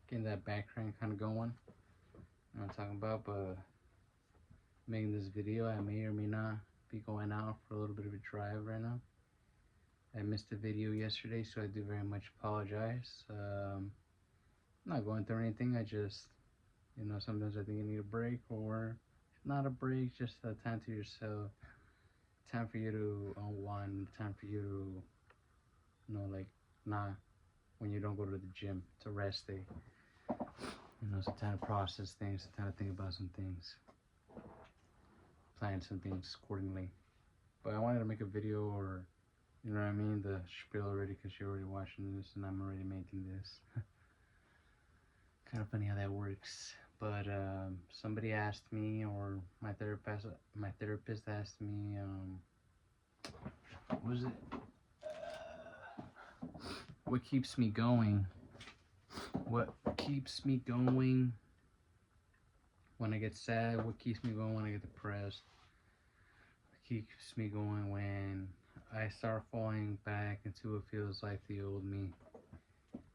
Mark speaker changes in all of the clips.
Speaker 1: getting that background kind of going. You know what I'm talking about, but making this video, I may or may not be going out for a little bit of a drive right now. I missed the video yesterday, so I do very much apologize. I'm not going through anything. I just, sometimes I think you need a break, or if not a break, just a time to yourself, time for you to unwind, time for you to, like, not when you don't go to the gym. It's a rest day. Some time to process things, some time to think about some things, plan some things accordingly. But I wanted to make a video, or you know what I mean, the spiel already, because you're already watching this and I'm already making this. Kind of funny how that works. But somebody asked me, or my therapist asked me, what was it? What keeps me going? What keeps me going when I get sad? What keeps me going when I get depressed? What keeps me going when I start falling back into what feels like the old me?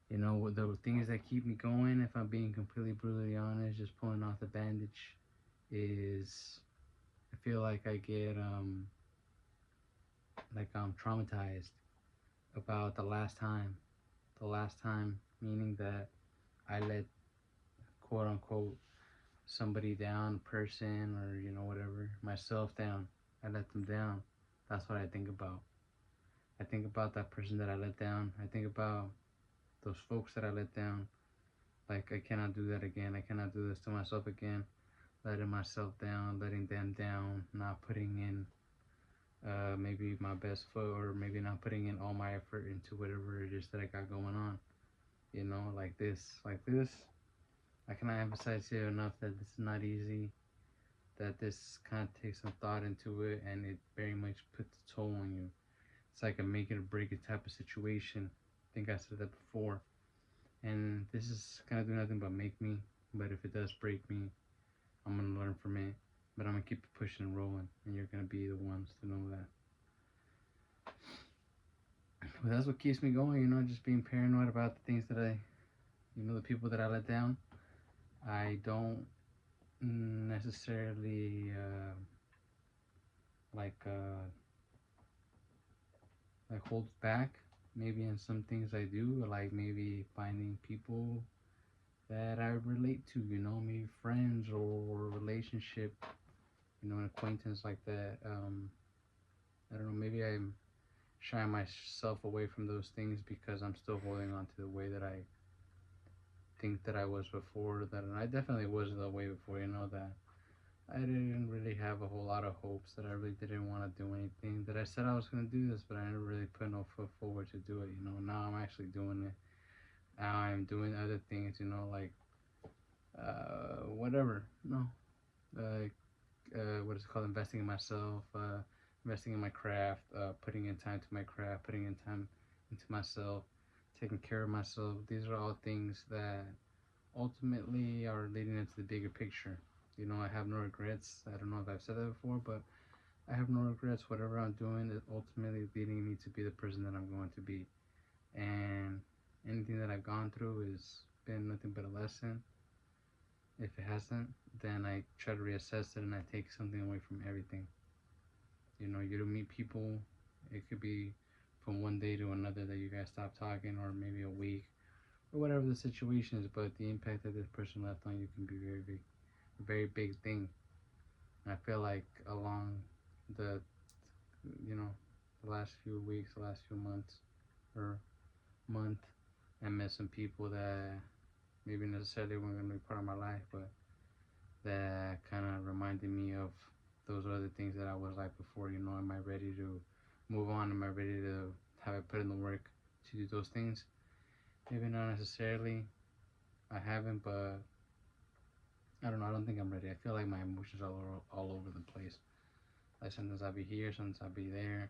Speaker 1: The things that keep me going, if I'm being completely brutally honest, just pulling off the bandage, is I feel like I get like I'm traumatized about the last time. The last time, meaning that I let, quote unquote, somebody down, person, or whatever, myself down. I let them down. That's what I think about. I think about that person that I let down. I think about those folks that I let down. Like, I cannot do that again. I cannot do this to myself again. Letting myself down, letting them down, not putting in maybe my best foot, or maybe not putting in all my effort into whatever it is that I got going on. Like this. I cannot emphasize here enough that this is not easy, that this kind of takes some thought into it, and it very much puts a toll on you. It's like a make it or break it type of situation. I think I said that before. And this is gonna do nothing but make me. But if it does break me, I'm gonna learn from it. But I'm gonna keep it pushing and rolling, and you're gonna be the ones to know that. But that's what keeps me going, just being paranoid about the things that the people that I let down. I don't necessarily like hold back. Maybe in some things I do, like maybe finding people that I relate to, maybe friends or relationship, an acquaintance like that. I don't know, maybe I'm shying myself away from those things because I'm still holding on to the way that I think that I was before. That I definitely was the way before, that I didn't really have a whole lot of hopes, that I really didn't want to do anything, that I said I was going to do this, but I never really put no foot forward to do it. Now I'm actually doing it. Now I'm doing other things, like whatever, like what is it called, investing in myself, investing in my craft, putting in time to my craft, putting in time into myself, taking care of myself. These are all things that ultimately are leading into the bigger picture. I have no regrets. I don't know if I've said that before, but I have no regrets. Whatever I'm doing is ultimately leading me to be the person that I'm going to be. And anything that I've gone through has been nothing but a lesson. If it hasn't, then I try to reassess it and I take something away from everything. You don't meet people. It could be from one day to another that you guys stop talking, or maybe a week, or whatever the situation is. But the impact that this person left on you can be very big, a very big thing. And I feel like along the, the last few weeks, the last few months, or month, I met some people that maybe necessarily weren't going to be part of my life, but that kind of reminded me of those other things that I was like before. Am I ready to move on? Am I ready to have I put in the work to do those things? Maybe not necessarily. I haven't, but I don't know. I don't think I'm ready. I feel like my emotions are all over the place. Like sometimes I'll be here, sometimes I'll be there.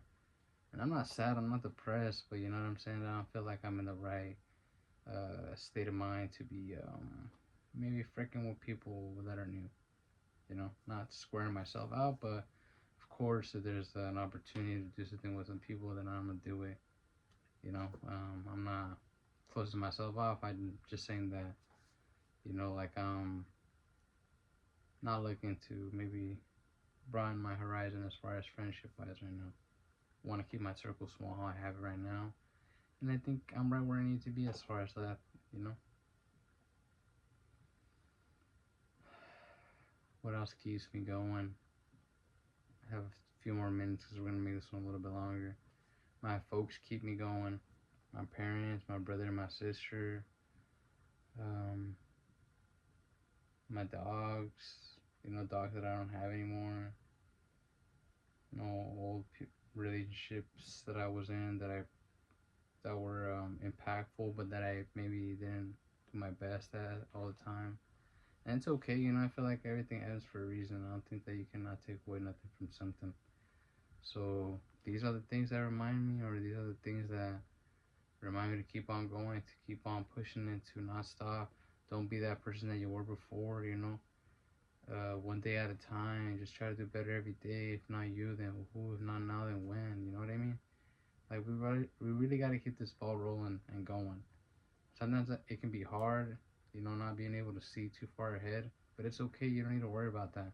Speaker 1: And I'm not sad, I'm not depressed, but you know what I'm saying? I don't feel like I'm in the right state of mind to be maybe freaking with people that are new. Not squaring myself out, but of course, if there's an opportunity to do something with some people, then I'm gonna do it. I'm not closing myself off. I'm just saying that Like not looking to maybe broaden my horizon as far as friendship wise right now. Want to keep my circle small how I have it right now, and I think I'm right where I need to be as far as that. You know, what else keeps me going? I have a few more minutes because we're gonna make this one a little bit longer. My folks keep me going. My parents, my brother, and my sister, um, my dogs. Dogs that I don't have anymore. Old relationships that I was in that were impactful, but that I maybe didn't do my best at all the time. And it's okay. I feel like everything ends for a reason. I don't think that you cannot take away nothing from something. So these are the things that remind me, or these are the things that remind me to keep on going, to keep on pushing, and to not stop. Don't be that person that you were before. One day at a time. Just try to do better every day. If not you, then who? If not now, then when? You know what I mean? Like we really got to keep this ball rolling and going. Sometimes it can be hard, not being able to see too far ahead, but it's okay. You don't need to worry about that.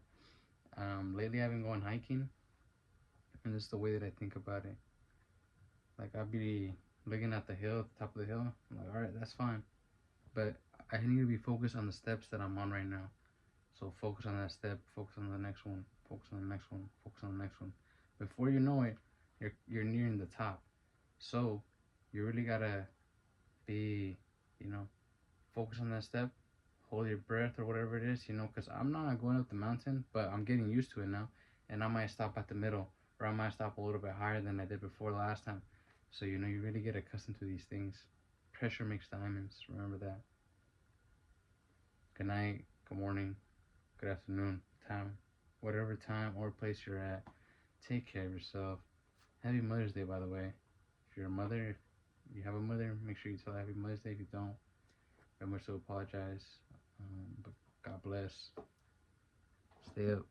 Speaker 1: Lately I've been going hiking, and this is the way that I think about it. Like I'll be looking at the hill, the top of the hill. I'm like, all right, that's fine, but I need to be focused on the steps that I'm on right now. So focus on that step, focus on the next one, focus on the next one, focus on the next one. Before you know it, you're nearing the top. So you really gotta be, you know, focus on that step, hold your breath or whatever it is, because I'm not going up the mountain, but I'm getting used to it now, and I might stop at the middle, or I might stop a little bit higher than I did before last time. So you really get accustomed to these things. Pressure makes diamonds. Remember that. Good night. Good morning. Good afternoon. Time, whatever time or place you're at. Take care of yourself. Happy Mother's Day, by the way. If you're a mother, if you have a mother, make sure you tell her Happy Mother's Day. If you don't, very much so apologize. But God bless. Stay up.